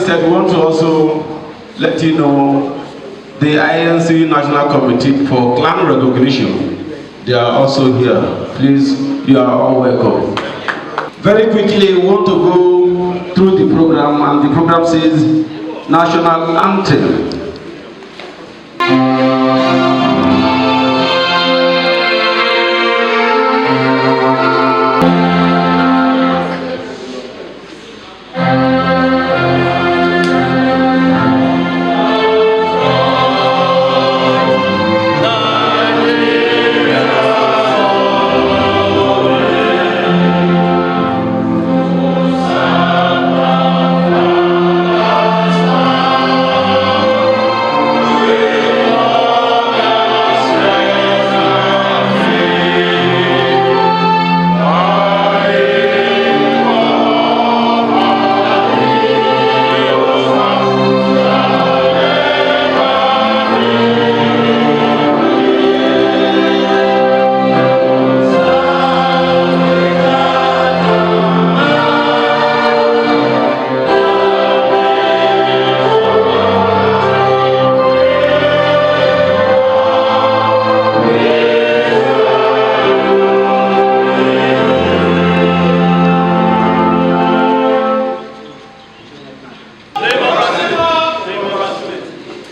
said, we want to also let you know the INC National Committee for Clan Recognition. They are also here. Please, you are all welcome. Very quickly, we want to go through the program, and the program says National Anthem.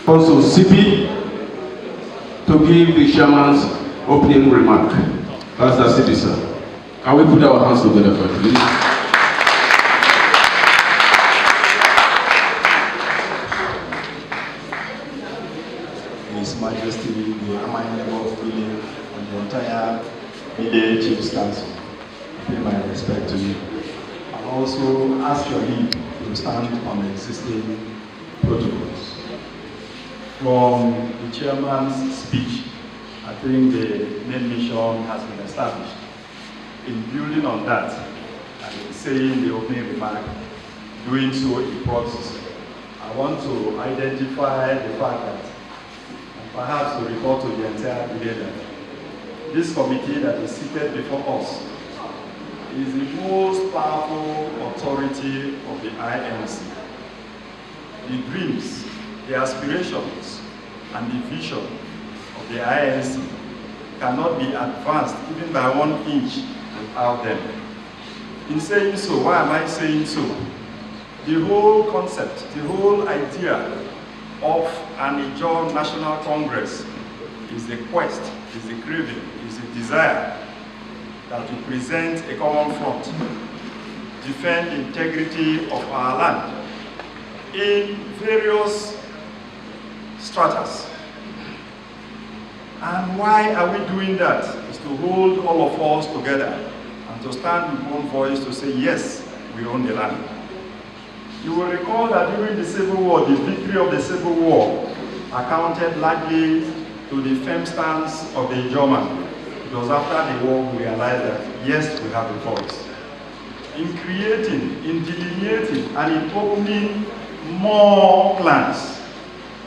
Also, CP to give the chairman's opening remark. That's the CP, sir. Can we put our hands together for it, please? His Majesty, the Amai of Bille, and the entire Bille Chiefs Council, I pay my respect to you. I also ask your leave to stand on the existing protocols. From the chairman's speech, I think the main mission has been established. In building on that, and saying the opening remark, doing so in proxy, I want to identify the fact that, and perhaps to report to the entire brigade, that this committee that is seated before us is the most powerful authority of the INC. The dreams, the aspirations, and the vision of the INC cannot be advanced even by 1 inch without them. In saying so, why am I saying so? The whole concept, the whole idea of an Ijaw National Congress is the quest, is the craving, is the desire that we present a common front, defend the integrity of our land in various stratas. And why are we doing that? It's to hold all of us together and to stand with one voice to say, yes, we own the land. You will recall that during the Civil War, the victory of the Civil War accounted largely to the firm stance of the Ijaw man. It was after the war we realized that, yes, we have a voice. In creating, in delineating, and in opening more clans,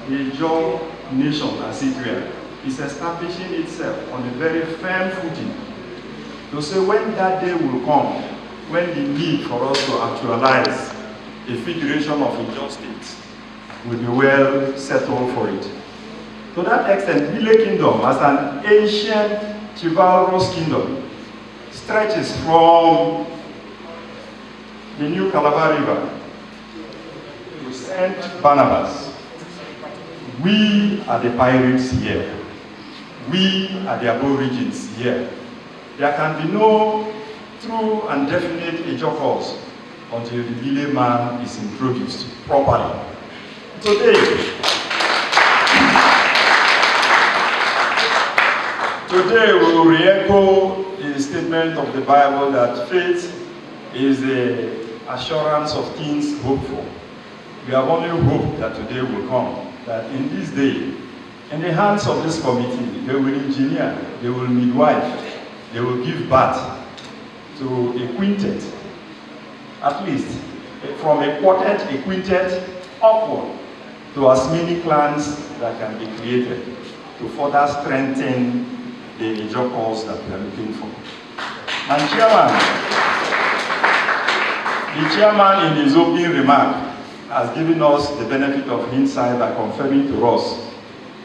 the Ijaw nation, as it were, is establishing itself on a very firm footing to say when that day will come, when the need for us to actualize a federation of Ijaw states will be well settled for it. To that extent, Bille Kingdom, as an ancient chivalrous kingdom, stretches from the New Calabar River to St. Barnabas. We are the pirates here. We are the aborigines here. There can be no true and definite Ijaw cause until the Bille man is introduced properly. Today we will re-echo the statement of the Bible that faith is the assurance of things hoped for. We have only hoped that today will come, that in this day, in the hands of this committee, they will engineer, they will midwife, they will give birth to a quintet, at least from a quartet, a quintet, upward to as many clans that can be created to further strengthen the Ijaw cause that we are looking for. And the chairman in his opening remark has given us the benefit of hindsight by confirming to us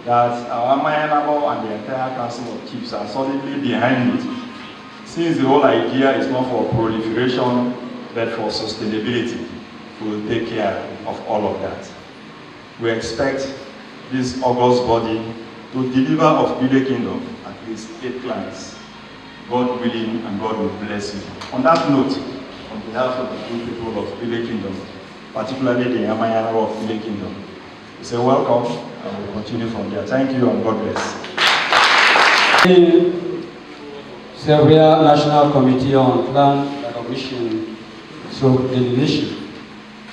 that our Amayanabo and the entire Council of Chiefs are solidly behind it, since the whole idea is not for proliferation, but for sustainability. We will take care of all of that. We expect this august body to deliver of Bille Kingdom at least 8 clients. God willing, and God will bless you. On that note, on behalf of the good people of Bille Kingdom, particularly the Amayana of Bille Kingdom, we say welcome, and we'll continue from there. Thank you, and God bless. Several National Committee on Plan Recognition through delineation.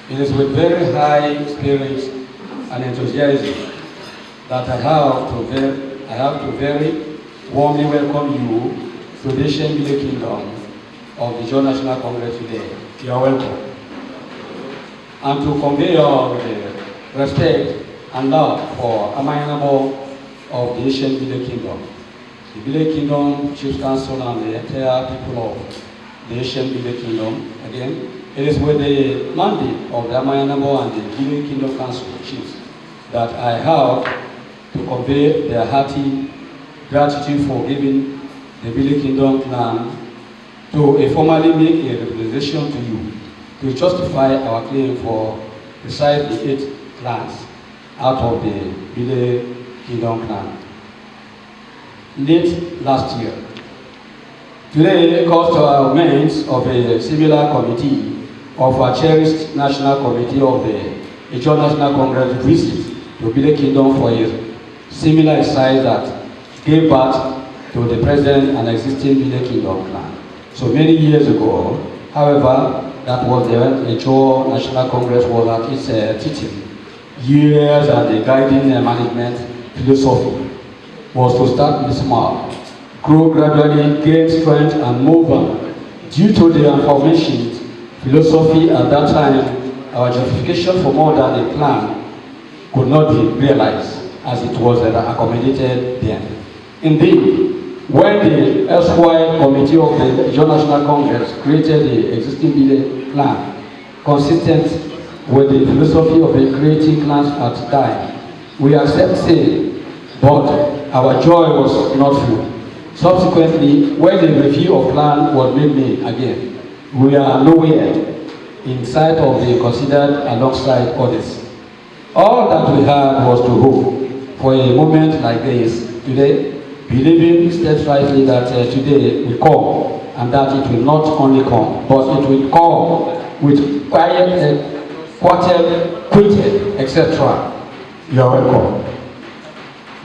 It is with very high spirit and enthusiasm that I have to very warmly welcome you to the Bille Kingdom of the Ijaw National Congress today. You are welcome. And to convey your respect and love for Amayanabo of the Bille Kingdom. The Bille Kingdom Chief Council and the entire people of the Bille Kingdom, again, it is with the mandate of the Amayanabo and the Bille Kingdom Council Chiefs that I have to convey their hearty gratitude for giving the Bille Kingdom plan to formally make a representation to you to justify our claim for beside the 8 clans out of the Bille Kingdom plan. Late last year. Today calls to our minds of a similar committee of our cherished National Committee of the Ijaw National Congress visit to Bille Kingdom for a similar exercise that gave birth to the present and existing Bille Kingdom plan. So many years ago, however, that was the Ijaw National Congress was at its teaching. Years and the guiding management philosophy was to start with small, grow gradually, gain strength and move on. Due to the aforementioned philosophy at that time, our justification for more than a plan could not be realized as it was accommodated then. Indeed, when the erstwhile committee of the Ijaw National Congress created the existing Bille plan, consistent with the philosophy of creating clans at the time, we accept say, but our joy was not full. Subsequently, when the review of plan was made again, we are nowhere in sight of the considered alongside others. All that we had was to hope for a moment like this today, believing steadfastly that today will come, and that it will not only come, but it will come with quiet, quieted, etc. You are welcome.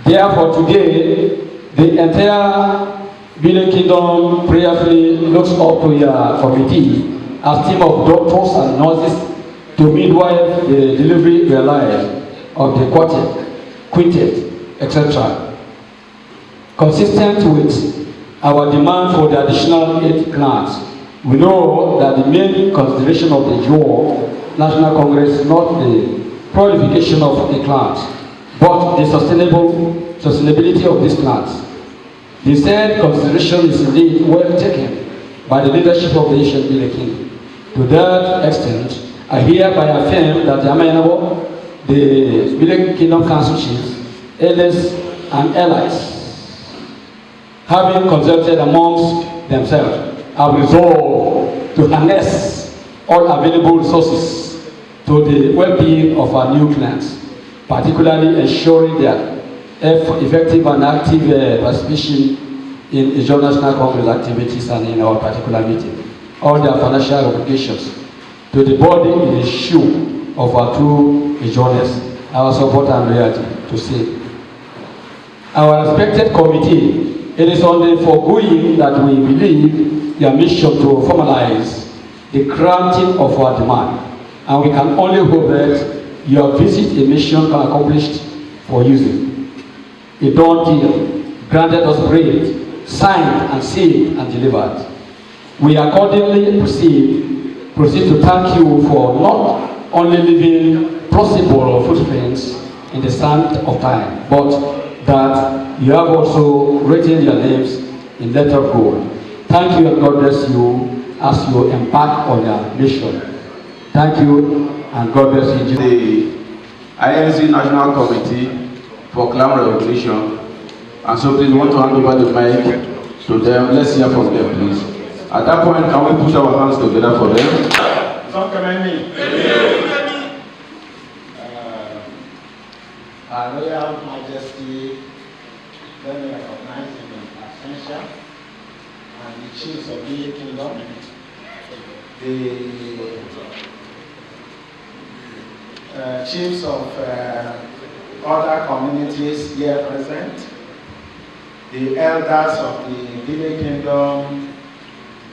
Therefore, today, the entire Bille Kingdom prayerfully looks up to your committee as team of doctors and nurses to midwife the delivery realized of the quintet, etc. Consistent with our demand for the additional 8 clans, we know that the main consideration of the Ijaw National Congress is not the proliferation of the clans, but the sustainability of these clans. The said consideration is indeed well taken by the leadership of the Bille Kingdom. To that extent, I hereby affirm that the Amayanabo, the Bille Kingdom Council Chiefs, elders and allies, having consulted amongst themselves, have resolved to harness all available resources to the well-being of our new clans, particularly ensuring their effective and active participation in Ijaw National Congress activities and in our particular meeting. All their financial obligations to the body in the shoe of our true Ijawness, our support and loyalty to say. Our respected committee, it is on the foregoing that we believe your mission to formalize the granting of our demand, and we can only hope that your visit a mission can accomplish for using. A done deal, granted us bread, signed and sealed and delivered. We accordingly proceed to thank you for not only leaving plausible footprints in the sand of time, but that you have also written your names in letter of gold. Thank you and God bless you as you embark on your mission. Thank you and God bless you. The INC National Committee for Clan Recognition, and so please want to hand over the mic to them. Let's hear from them, please. At that point, can we put our hands together for them? Don't commend me. Our Royal Majesty, let me recognize him in absentia, and the chiefs of the kingdom, the chiefs of other communities here present, the elders of the Bille kingdom,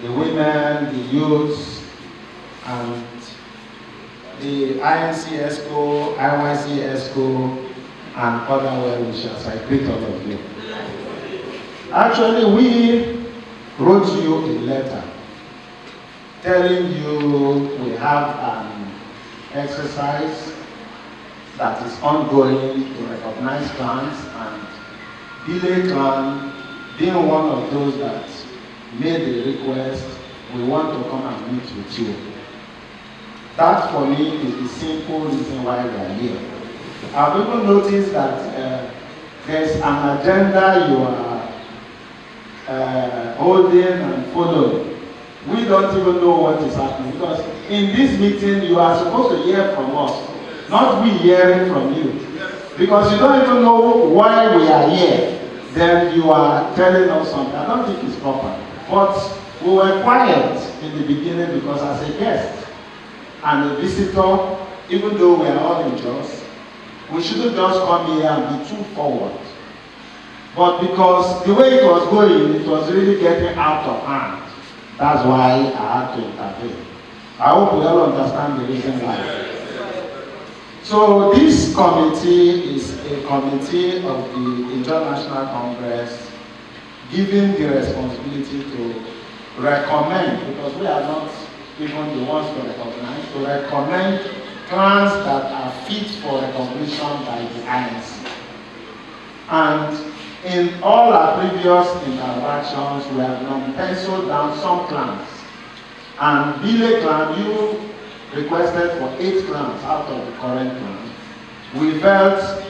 the women, the youths, and the INC ESCO, IYC ESCO, and other well-wishers. I greet all of you. Actually, we wrote you a letter telling you we have an exercise that is ongoing to recognize clans, and Bille clan being one of those that made the request, we want to come and meet with you. That for me is the simple reason why we are here. I've even noticed that there's an agenda you are holding and following. We don't even know what is happening, because in this meeting you are supposed to hear from us, not we hearing from you. Because you don't even know why we are here, then you are telling us something. I don't think it's proper. But we were quiet in the beginning because as a guest and a visitor, even though we are all in Jos, we shouldn't just come here and be too forward. But because the way it was going, it was really getting out of hand. That's why I had to intervene. I hope we all understand the reason why. So this committee is a committee of the International Congress given the responsibility to recommend, because we are not even the ones to recognize, to recommend clans that are fit for recognition by the INC. And in all our previous interactions, we have now penciled down some clans. And Bille clan, you requested for 8 clans out of the current clan. We felt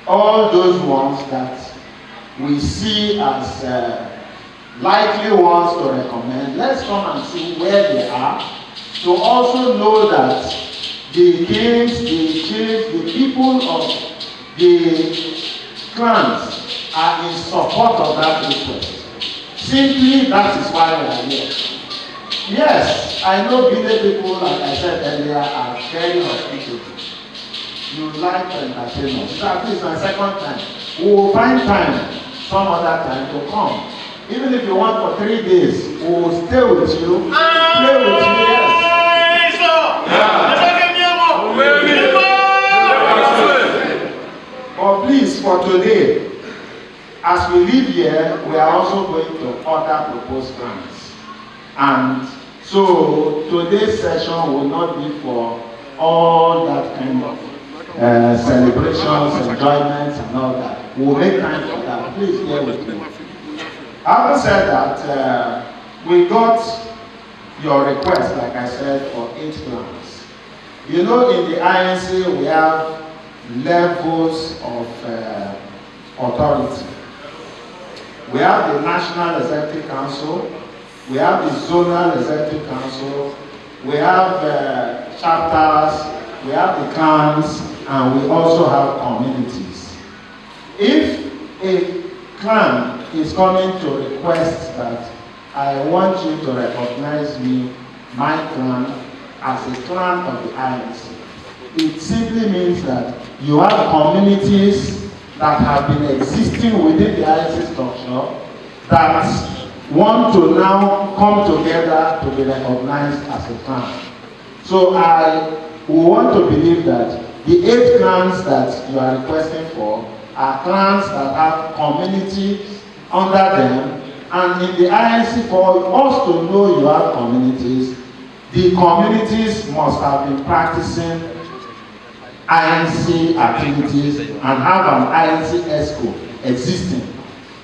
all those ones that we see as likely ones to recommend, let's come and see where they are, to also know that the kings, the chiefs, the people of the clans are in support of that request. Simply, that is why we are here. Yes, I know Bille people, like I said earlier, are very hospitable. You like to entertain us. That is my second time. We will find time, some other time, to come. Even if you want for 3 days, we will stay with you, play with you, yes. But please, for today, as we leave here, we are also going to other proposed plans. And so today's session will not be for all that kind of celebrations, enjoyments, and all that. We'll make time for that. Please bear with me. Having said that, we got your request, like I said, for 8 clans. You know, in the INC, we have levels of authority. We have the National Executive Council, we have the Zonal Executive Council, we have chapters, we have the clans, and we also have communities. If a clan is coming to request that I want you to recognize me, my clan, as a clan of the INC, it simply means that you have communities that have been existing within the INC structure that want to now come together to be recognized as a clan. So I want to believe that the 8 clans that you are requesting for are clans that have communities under them, and in the INC, for us to know you have communities, the communities must have been practicing INC activities and have an INC ESCO existing.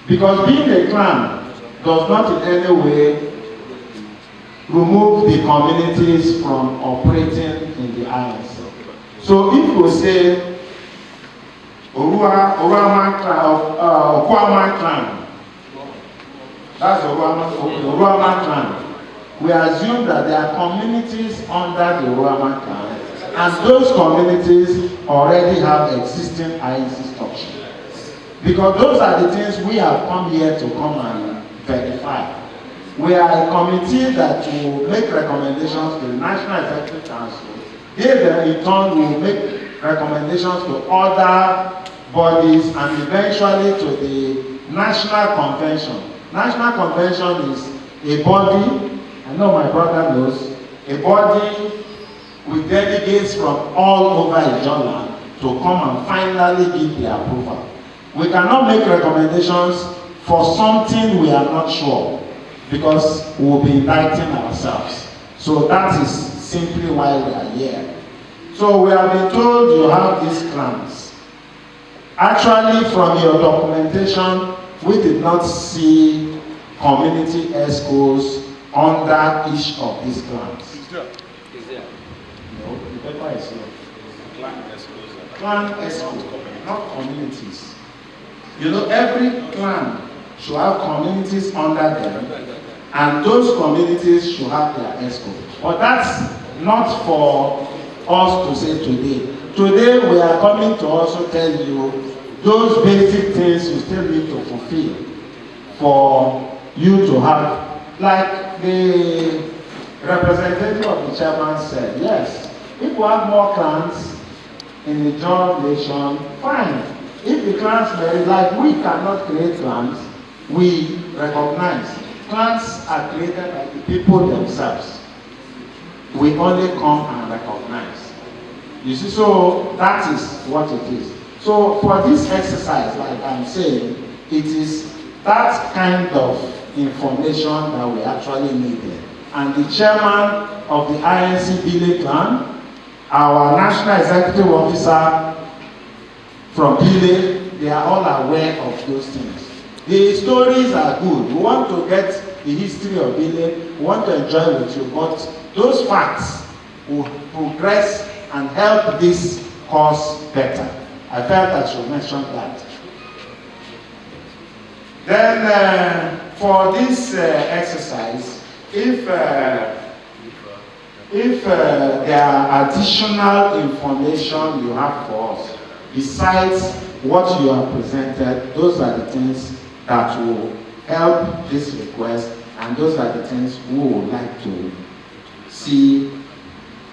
Because being a clan does not in any way remove the communities from operating in the islands. So if we say Oruama clan, that's Oruama clan, we assume that there are communities under the Oruama clan, and those communities already have existing IEC structure. Because those are the things we have come here to come and verify. We are a committee that will make recommendations to the National Executive Council. They then in turn will make recommendations to other bodies and eventually to the National Convention. National Convention is a body, I know my brother knows, a body with delegates from all over Ijaw land to come and finally give the approval. We cannot make recommendations for something we are not sure, because we will be indicting ourselves. So that is simply why we are here. So we have been told you have these clans. Actually, from your documentation, we did not see community ESCOs under each of these clans. Is there? No, the paper is here. Clan ESCOs. Clan ESCO, not communities. You know, every clan should have communities under them, and those communities should have their ESCO. But that's not for us to say today. Today we are coming to also tell you those basic things you still need to fulfill for you to have, like the representative of the chairman said, yes, if we have more clans in the Ijaw nation, fine. If the clans vary, like we cannot create clans, we recognize. Clans are created by the people themselves. We only come and recognize. You see, so that is what it is. So for this exercise, like I'm saying, it is that kind of information that we actually needed. And the chairman of the INC Bille clan, our national executive officer from Bille, they are all aware of those things. The stories are good. We want to get the history of Bille, we want to enjoy with you, but those facts will progress and help this cause better. I felt I should mention that. Then for this exercise, if there are additional information you have for us, besides what you have presented, those are the things that will help this request, and those are the things we would like to see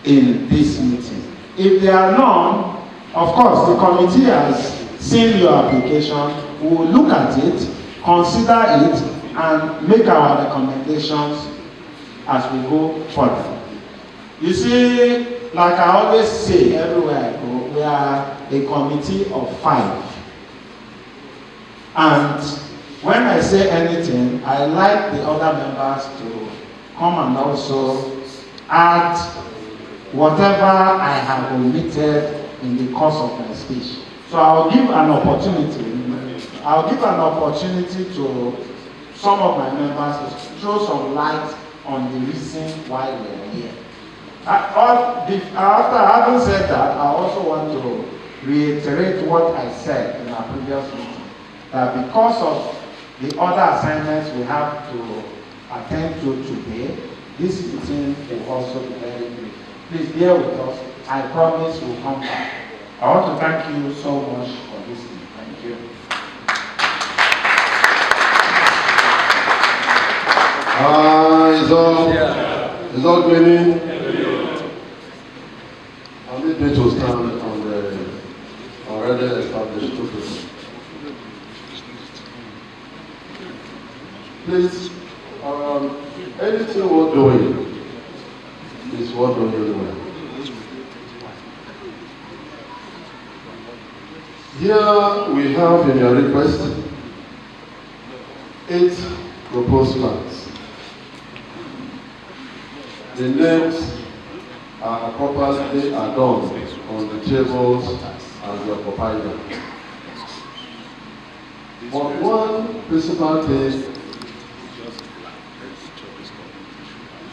in this meeting. If there are none, of course, the committee has seen your application. We will look at it, consider it, and make our recommendations as we go further. You see, like I always say everywhere I go, we are a committee of 5. And when I say anything, I like the other members to come and also add whatever I have omitted in the course of my speech. So I'll give an opportunity to some of my members to throw some light on the reason why we are here. After having said that, I also want to reiterate what I said in our previous meeting, that because of the other assignments we have to attend to today, this meeting will also be very brief. Please bear with us. I promise we'll come back. I want to thank you so much for listening. Thank you. Is all cleaning? I need me to stand on the already established topic. Please, anything we're doing is what we're doing. Here we have in your request 8 proposed plans. The names are properly adorned on the tables as your provider. But one principal thing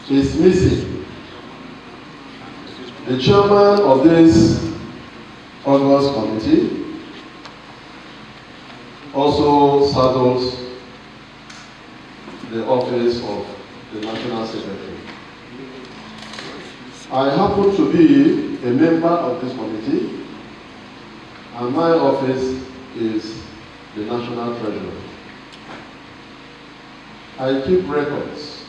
is missing. The chairman of this August committee also saddles the office of the National Secretary. I happen to be a member of this committee, and my office is the National Treasurer. I keep records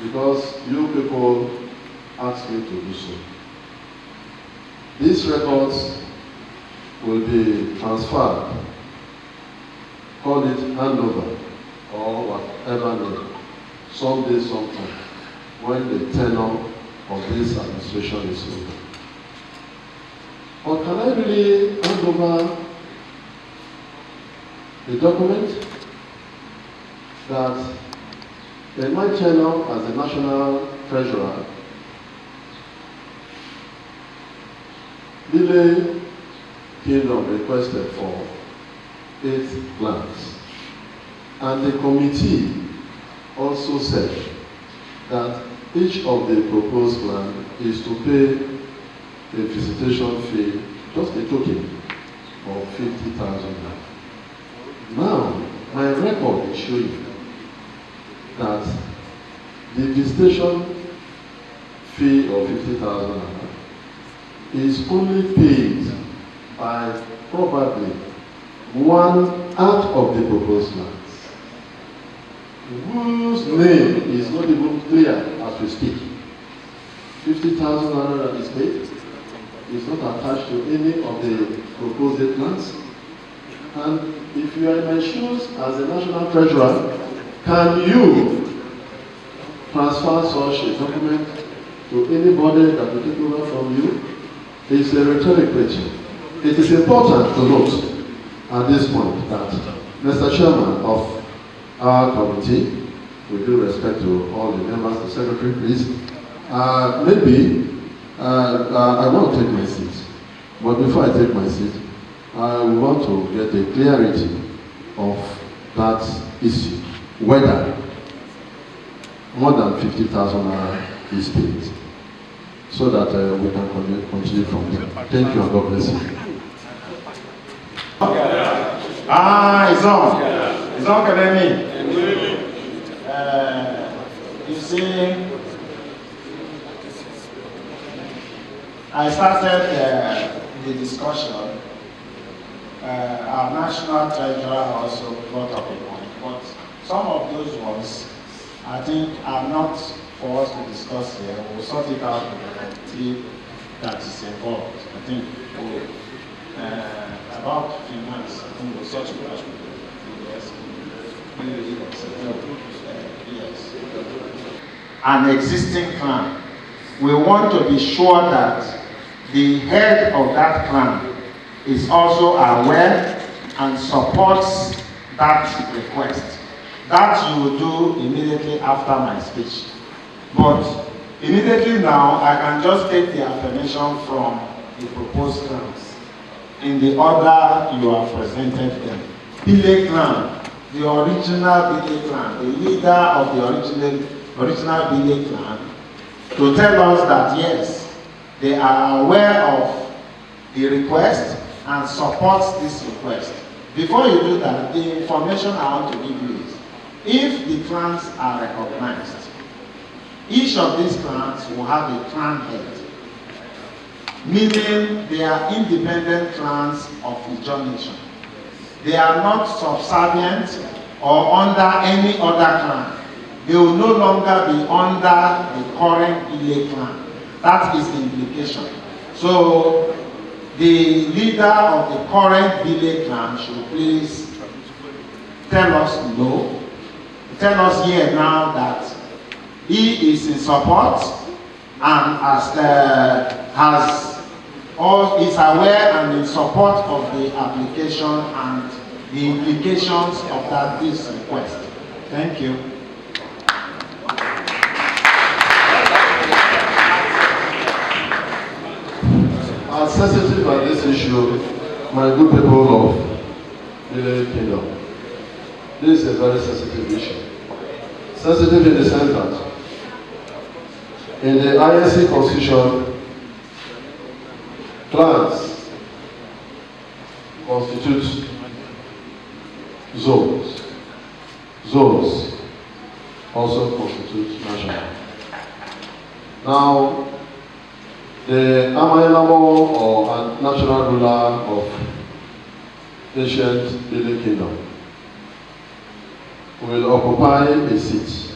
because you people asked me to do so. These records will be transferred, call it handover or whatever name, someday, sometime, when the tenure of this administration is over. Or can I really hand over the document that in my tenure as the National Treasurer, Bille Kingdom requested for 8 plans, and the committee also said that each of the proposed plans is to pay a visitation fee, just a token of 50,000 naira. Now, my record is showing that the visitation fee of 50,000 naira is only paid by probably 1 out of the proposed plans, whose name is not even clear as we speak. 50,000 naira is paid, is not attached to any of the proposed plans. And if you are in my shoes as the National Treasurer, can you transfer such a document to anybody that will take over from you? It's a rhetoric question. It is important to note at this point that Mr. Chairman of our committee, with due respect to all the members, the Secretary, please, I want to take my seat. But before I take my seat, I want to get a clarity of that issue, whether more than 50,000 naira is paid, so that we can continue from there. Thank you and God bless you. It's on. It's on, Academy. You see, I started the discussion. Our National Treasurer also brought up a point, but some of those ones, I think, are not for us to discuss here. We'll sort it out with the committee that is involved. I think about finance, I think we'll sort it out with yes. An existing clan. We want to be sure that the head of that clan is also aware and supports that request. That you will do immediately after my speech. But immediately now, I can just take the affirmation from the proposed clans in the order you have presented them. Bille clan, the original Bille clan, the leader of the original Bille clan, to tell us that yes, they are aware of the request and supports this request. Before you do that, the information I want to give you is, if the clans are recognized, each of these clans will have a clan head, meaning they are independent clans of Ijaw nation. They are not subservient or under any other clan. They will no longer be under the current Bille clan. That is the implication. So the leader of the current Bille clan should please tell us no. Tell us here now that he is in support and is aware and in support of the application and the implications of this request. Thank you. As sensitive on this issue, my good people of the Kingdom, this is a very sensitive issue. sensitive in the sense that in the INC constitution, clans constitute zones. Zones also constitute national. Now, the Amayelamo or national ruler of ancient Bille Kingdom will occupy a seat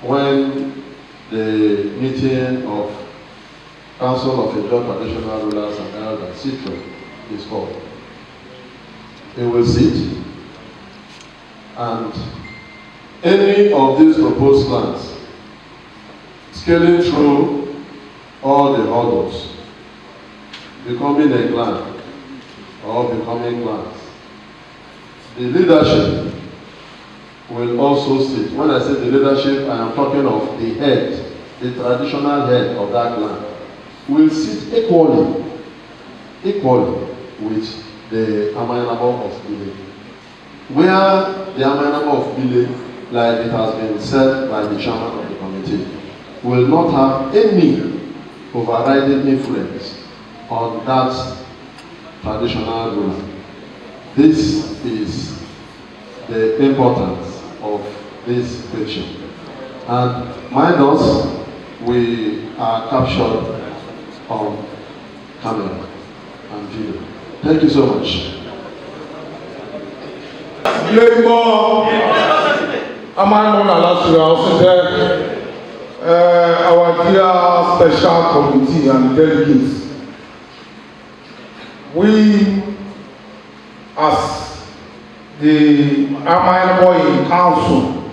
when the meeting of Council of Ijaw Traditional Rulers and Elders (CITRO) is called. They will sit, and any of these proposed clans scaling through all the hurdles, becoming a clan or becoming clans, the leadership will also sit. When I say the leadership, I am talking of the head, the traditional head of that clan, will sit equally with the Amayelamo of Bille. Where the Amayelamo of Bille, like it has been said by the chairman of the committee, will not have any overriding influence on that traditional ruler. This is the importance of this picture. And mind us, we are captured on camera and video. Thank you so much. Our dear special committee and delegates, we as the Amayelamo Council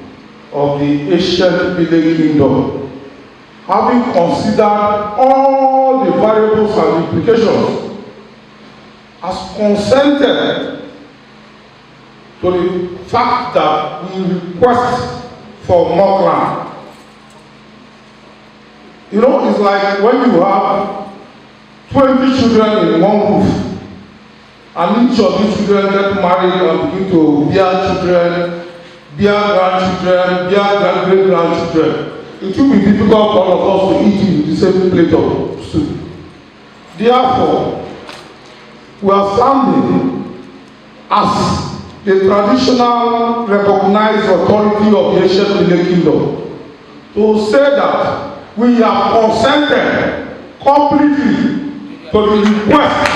of the ancient Bille Kingdom, having considered all the variables and implications, has consented to the fact that we request for more land. You know, it's like when you have 20 children in one roof, and each of these children get married and begin to bear children, bear grandchildren, bear great-grandchildren. It will be difficult for all of us to eat in the same plate of soup. Therefore, we are standing as the traditional recognized authority of the ancient Bille Kingdom to say that we have consented completely to the request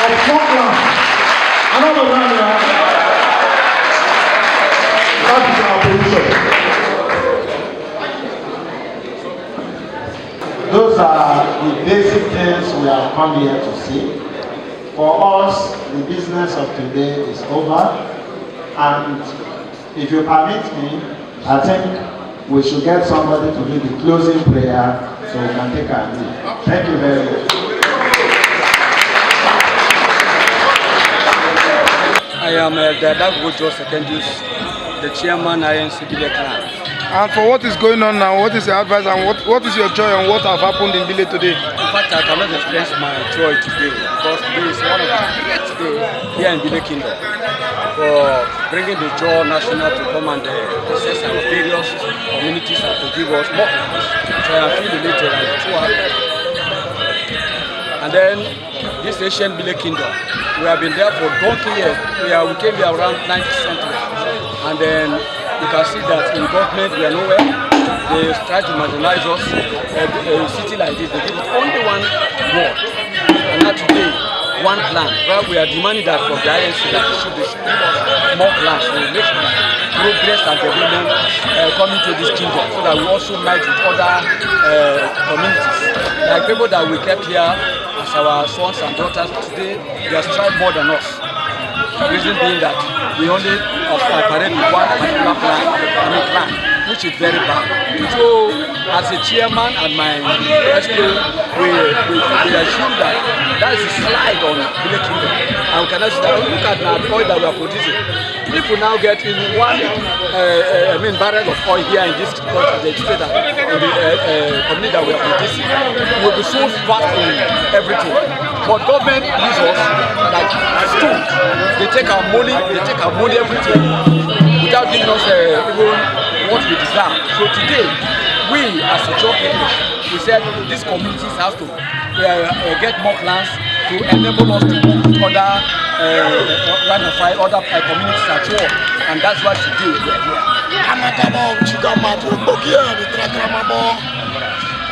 of Scotland. Another land there. That is our position. Those are the basic things we have come here to see. For us, the business of today is over. And if you permit me, I think we should get somebody to do the closing prayer so we can take our leave. Thank you very much. I am the Ijaw Secondus, the chairman INC Bille clan. And for what is going on now, what is your advice and what is your joy on what have happened in Bille today? In fact, I cannot express my joy today because today is one of the great days here in Bille Kingdom for bringing the Ijaw National to come and assess our various communities and to give us more. So I feel elated and so happy. And then this ancient Bille Kingdom, we have been there for donkey years. We came here around 19th century. And then you can see that in government we are nowhere. They try to marginalize us. A city like this, they give it only one word. And not today, one plan. Well, we are demanding that from the INC that they should give us more plans to make progress and development coming to this kingdom so that we also merge with other communities. Like people that we kept here as our sons and daughters today, they are striving more than us. The reason being that we only operate with one particular plan, which is very bad. So, as a chairman and my SPO, we assume that is a slide on Bille Kingdom. And we cannot see that. Look at the oil that we are producing. if we now get in one, barrel of oil here in this country, the state that the community that we are producing, will be so fast in everything. But government use us like stones. They take our money, everything, without giving us even what we deserve. So today, we as a job people, we said these communities have to get more plans to enable us to work with other communities as well. And that's why today we are here.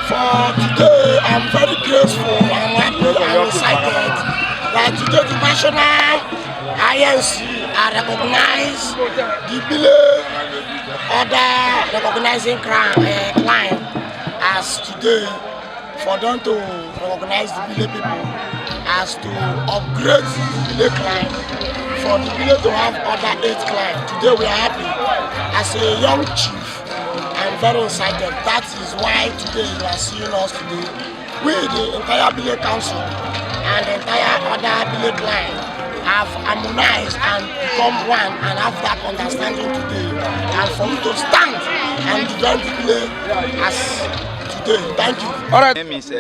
For today, I'm very grateful and happy and excited that today the national INC are recognized the Bille order recognizing client as today for them to recognize the Bille people as to upgrade the Bille client for the Bille to have other 8 clients. Today we are happy as a young chief. I'm very excited. That is why today you are seeing us today. We, the entire Bille Council and the entire other Bille client, have harmonized and become one and have that understanding today. And for you to stand and defend the Bille as today. Thank you. All right. My name is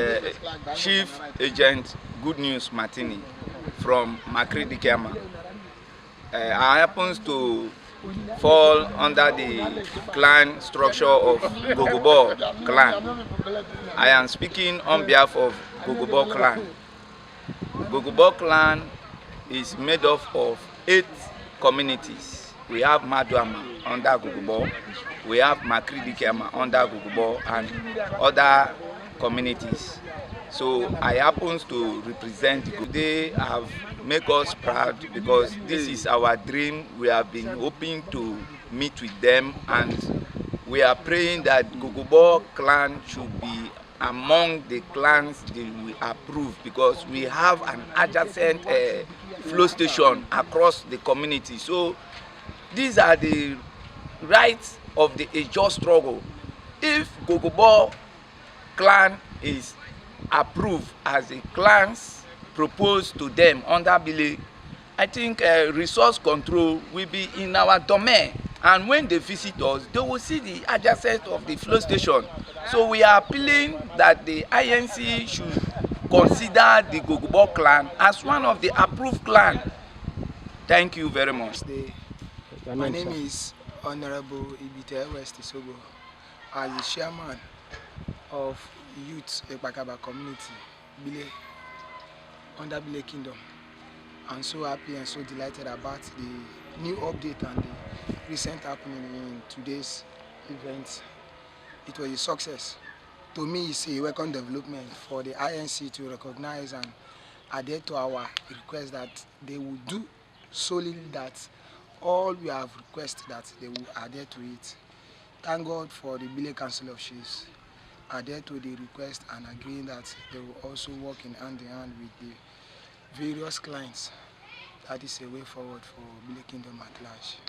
Chief Agent Good News Martini from Makridikema. I happens to fall under the clan structure of Gogobo clan. I am speaking on behalf of Gogobo clan. Gogobo clan is made up of 8 communities. We have Maduama under Gogobo, we have Makridikema under Gogobo, and other communities. So I happen to represent Gogobo. They have made us proud because this is our dream. We have been hoping to meet with them, and we are praying that Gogobo clan should be among the clans that we approve, because we have an adjacent flow station across the community. So these are the rights of the Ijaw struggle. If Gogobo clan is approved as a clans proposed to them under Bille, I think resource control will be in our domain. And when they visit us, they will see the adjacent of the flow station. So we are appealing that the INC should consider the Gogobo clan as one of the approved clan. Thank you very much. My name is Honorable Ibite West Isogo. As the chairman of Youth Ekbakaba Community, Bille, under Bille Kingdom. I'm so happy and so delighted about the new update and the recent happening in today's event. It was a success. To me, it's a welcome development for the INC to recognize and adhere to our request that they will do solely that all we have requested that they will adhere to it. Thank God for the Bille Council of Chiefs adhere to the request and agreeing that they will also work in hand with the various clients. That is a way forward for Bille Kingdom at large.